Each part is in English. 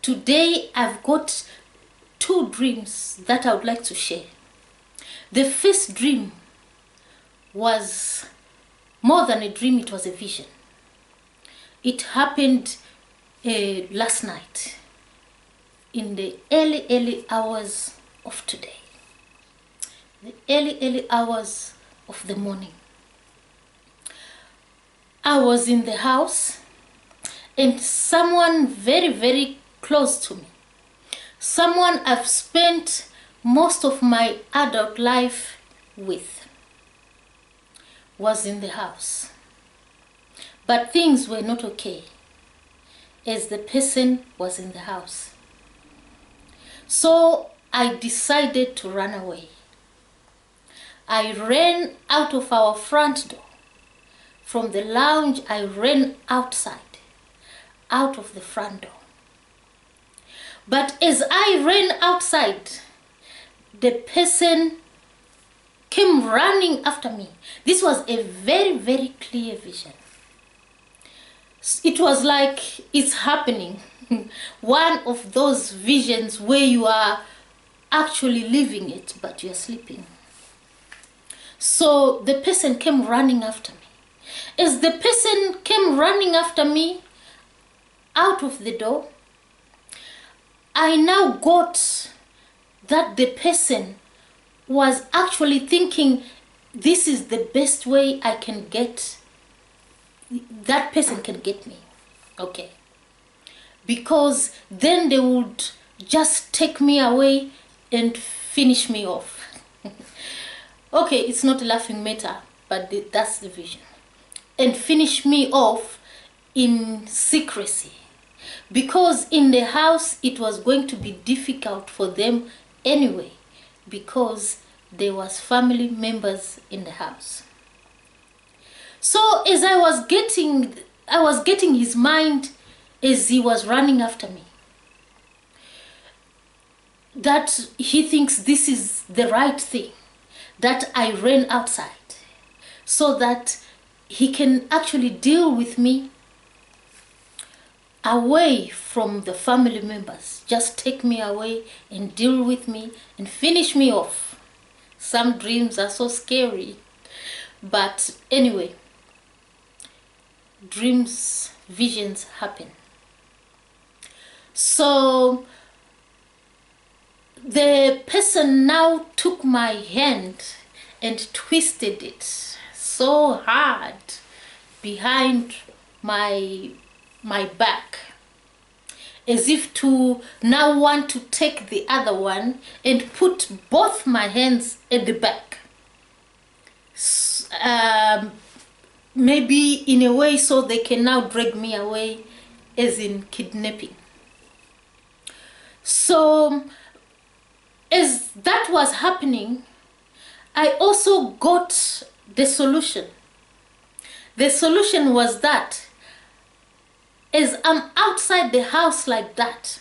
Today I've got two dreams that I would like to share. The first dream was more than a dream, it was a vision. It happened last night in the early hours of today. The early hours of the morning. I was in the house and someone very close to me, someone I've spent most of my adult life with, was in the house. But things were not okay as the person was in the house. So I decided to run away. I ran out of our front door. From the lounge, I ran outside, out of the front door. But as I ran outside, the person came running after me. This was a very clear vision. It was like it's happening. One of those visions where you are actually living it, but you're sleeping. So the person came running after me. As the person came running after me out of the door, I now got that the person was actually thinking, this is the best way I can get, that person can get me. Okay. Because then they would just take me away and finish me off. Okay, it's not a laughing matter, but that's the vision. And finish me off in secrecy. Because in the house, it was going to be difficult for them anyway, because there was family members in the house. So as I was getting his mind as he was running after me, that he thinks this is the right thing, that I ran outside so that he can actually deal with me away from the family members. Just take me away and deal with me and finish me off. Some dreams are so scary. But anyway, dreams, visions happen. So the person now took my hand and twisted it so hard behind my back, as if to now want to take the other one and put both my hands at the back. Maybe in a way so they can now drag me away, as in kidnapping. So as that was happening, I also got the solution. The solution was that as I'm outside the house like that,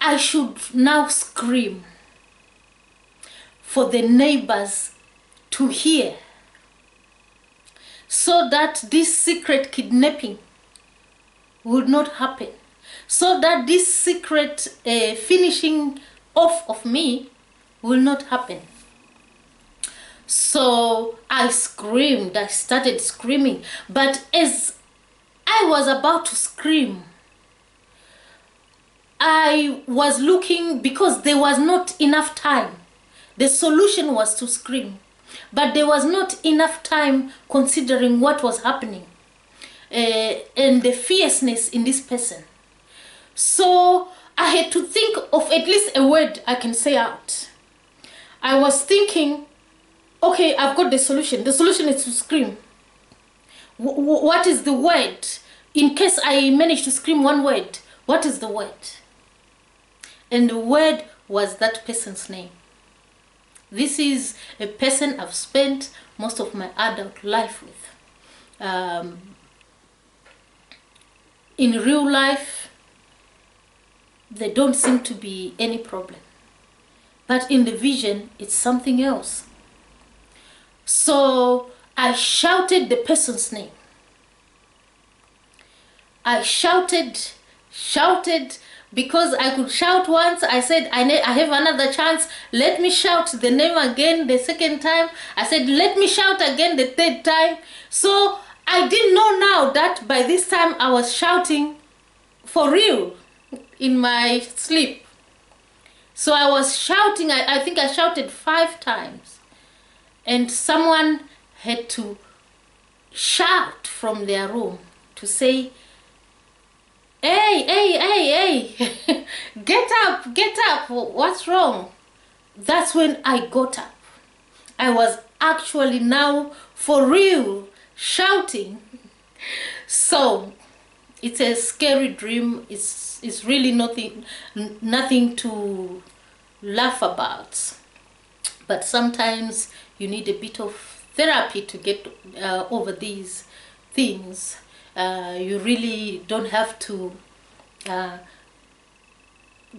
I should now scream for the neighbors to hear, so that this secret kidnapping would not happen, so that this secret finishing off of me will not happen. So I screamed, I started screaming, but as I was about to scream, I was looking, because there was not enough time. The solution was to scream, but there was not enough time considering what was happening and the fierceness in this person. So I had to think of at least a word I can say out. I was thinking, okay, I've got the solution. The solution is to scream. What is the word? In case I manage to scream one word, what is the word? And the word was that person's name. This is a person I've spent most of my adult life with. In real life, there don't seem to be any problem. But in the vision, it's something else. So I shouted the person's name. I shouted, shouted. Because I could shout once, I said, I have another chance. Let me shout the name again the second time. I said, let me shout again the third time. So I didn't know now that by this time I was shouting for real in my sleep. So I was shouting, I think I shouted 5 times. And someone had to shout from their room to say, hey, hey, hey, hey, get up, what's wrong? That's when I got up. I was actually now for real shouting. So it's a scary dream. It's really nothing to laugh about. But sometimes you need a bit of therapy to get over these things. You really don't have to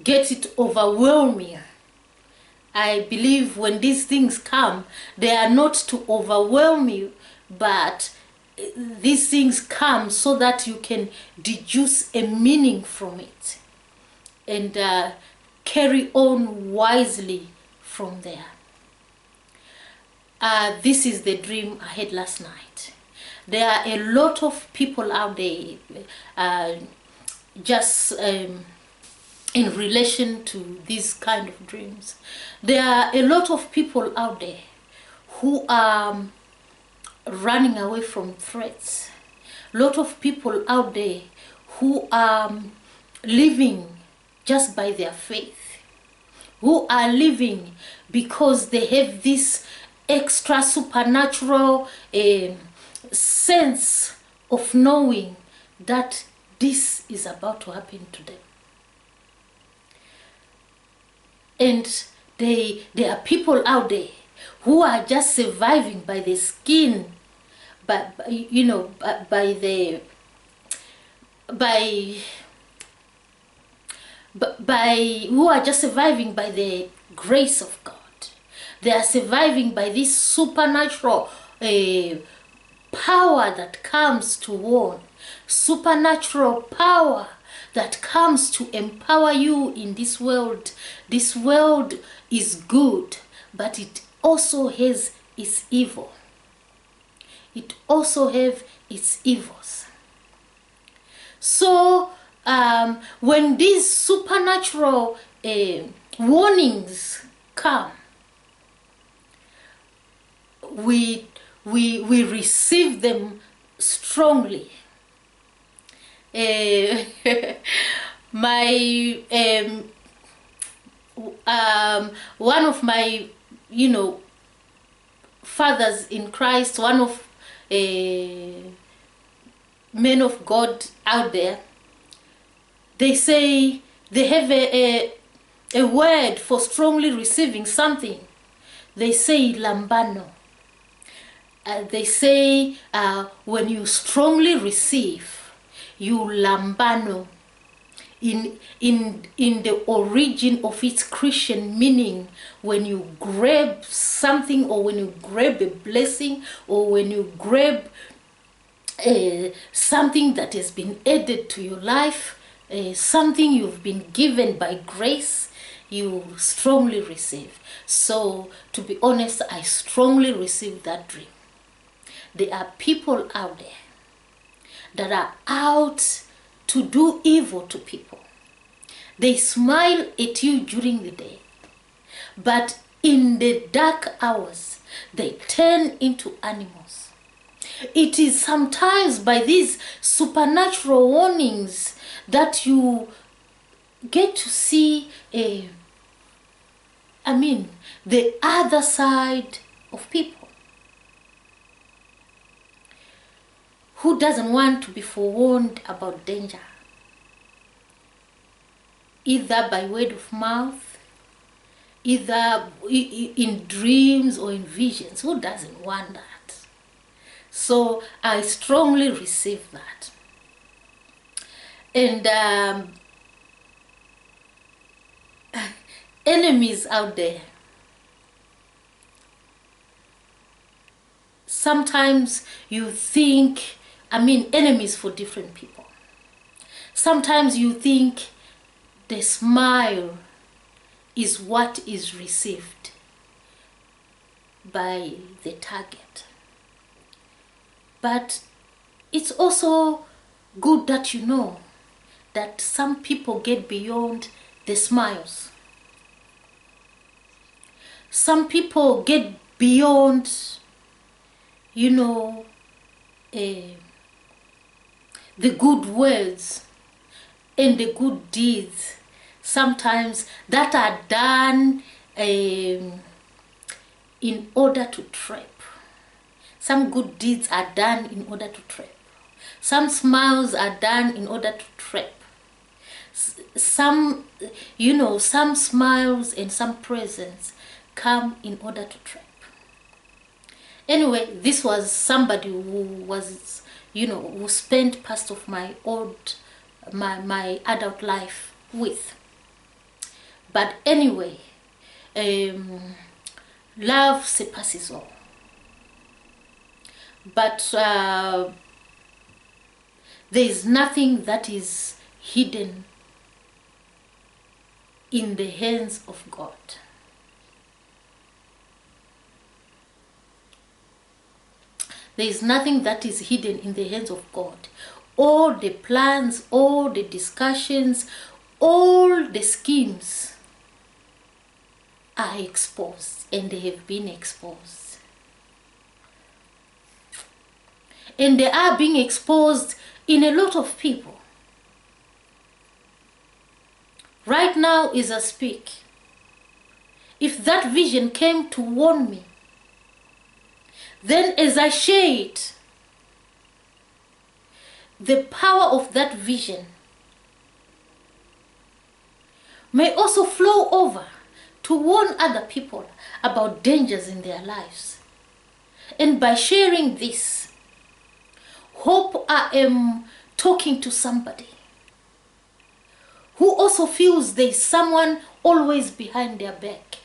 get it overwhelming. I believe when these things come, they are not to overwhelm you, but these things come so that you can deduce a meaning from it and carry on wisely from there. This is the dream I had last night. There are a lot of people out there just in relation to these kind of dreams. There are a lot of people out there who are running away from threats. A lot of people out there who are living just by their faith, who are living because they have this extra supernatural sense of knowing that this is about to happen to them. And there are people out there who are just surviving by the skin, by who are just surviving by the grace of God. They are surviving by this supernatural power that comes to warn, supernatural power that comes to empower you in this world. This world is good, but it also has its evil. It also has its evils. So when these supernatural warnings come, we receive them strongly. One of my fathers in Christ, one of men of God out there, they say they have a word for strongly receiving something. They say lambano. They say when you strongly receive, you lambano. In the origin of its Christian meaning, when you grab something, or when you grab a blessing, or when you grab something that has been added to your life, something you've been given by grace, you strongly receive. So to be honest, I strongly received that dream. There are people out there that are out to do evil to people. They smile at you during the day, but in the dark hours, they turn into animals. It is sometimes by these supernatural warnings that you get to see the other side of people. Who doesn't want to be forewarned about danger? Either by word of mouth, either in dreams or in visions. Who doesn't want that? So I strongly receive that. And enemies out there, sometimes you think, enemies for different people. Sometimes you think the smile is what is received by the target. But it's also good that you know that some people get beyond the smiles. Some people get beyond, you know, the good words and the good deeds sometimes that are done in order to trap. Some good deeds are done in order to trap. Some smiles are done in order to trap. Some, you know, some smiles and some presents come in order to trap. Anyway, this was somebody who was, you know, who spent part of my adult life with. But anyway, love surpasses all. But there is nothing that is hidden in the hands of God. There is nothing that is hidden in the hands of God. All the plans, all the discussions, all the schemes are exposed, and they have been exposed. And they are being exposed in a lot of people. Right now as I speak, if that vision came to warn me, then as I share it, the power of that vision may also flow over to warn other people about dangers in their lives. And by sharing this, hope I am talking to somebody who also feels there is someone always behind their back,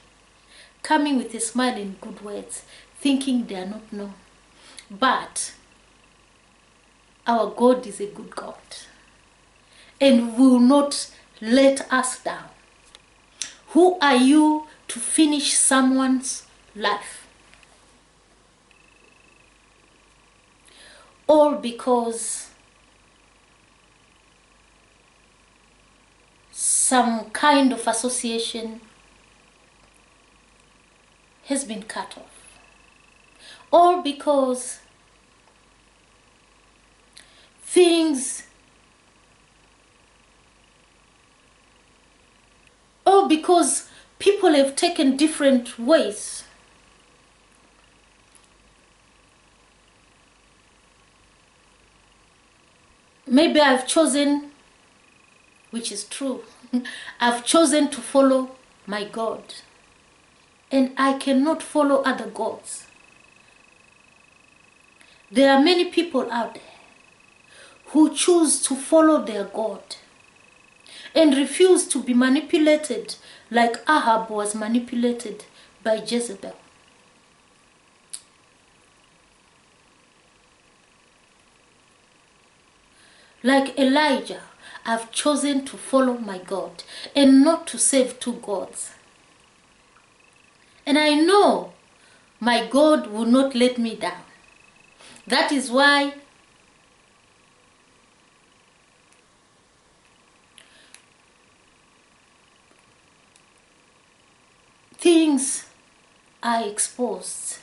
coming with a smile and good words, thinking they are not known. But our God is a good God and will not let us down. Who are you to finish someone's life? All because some kind of association has been cut off. Or because things, or because people have taken different ways. Maybe I've chosen, which is true, I've chosen to follow my God. And I cannot follow other gods. There are many people out there who choose to follow their God and refuse to be manipulated like Ahab was manipulated by Jezebel. Like Elijah, I've chosen to follow my God and not to serve two gods. And I know my God will not let me down. That is why things are exposed.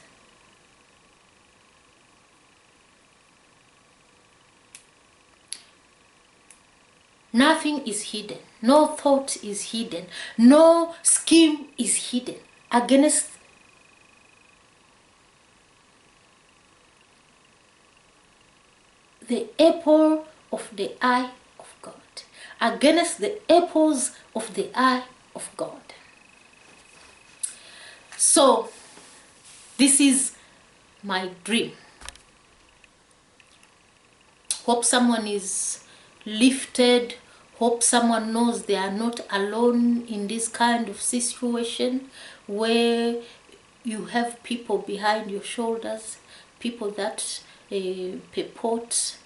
Nothing is hidden. No thought is hidden. No scheme is hidden against the apple of the eye of God. Against the apples of the eye of God. So, this is my dream. Hope someone is lifted. Hope someone knows they are not alone in this kind of situation where you have people behind your shoulders, people that purport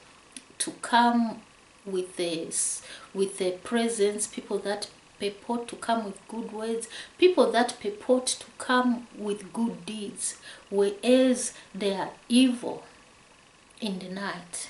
to come with the presence, people that purport to come with good words, people that purport to come with good deeds, whereas they are evil in the night.